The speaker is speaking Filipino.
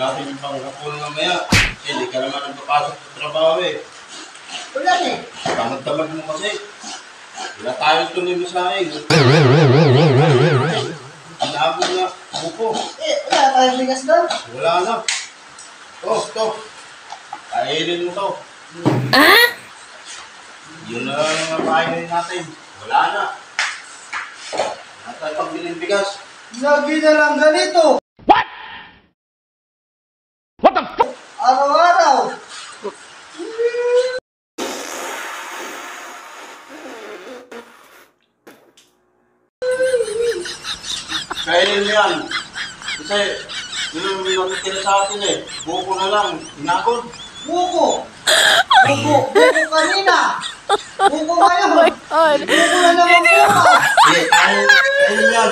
natin yung pangkapul mamaya. Hindi ka naman nagpapasok sa trabaho eh. Wala eh. Tamad-tamad mo kasi. Wala tayo tuloy mo sa akin. Inabog na. Buko. Wala tayong bigas doon. Wala na. To. Kainin mo to. Yun na lang ang kainin natin. Wala na. Wala tayo pagbiling bigas. Lagi na lang ganito. What? What the fuck? Araw-araw. Kainin mo yan. Kasi, yun yung nakikita sa atin eh. Buko na lang. Hinagod. Buko kanina. Buko ngayon. Buko na naman bukas. Kainin mo yan.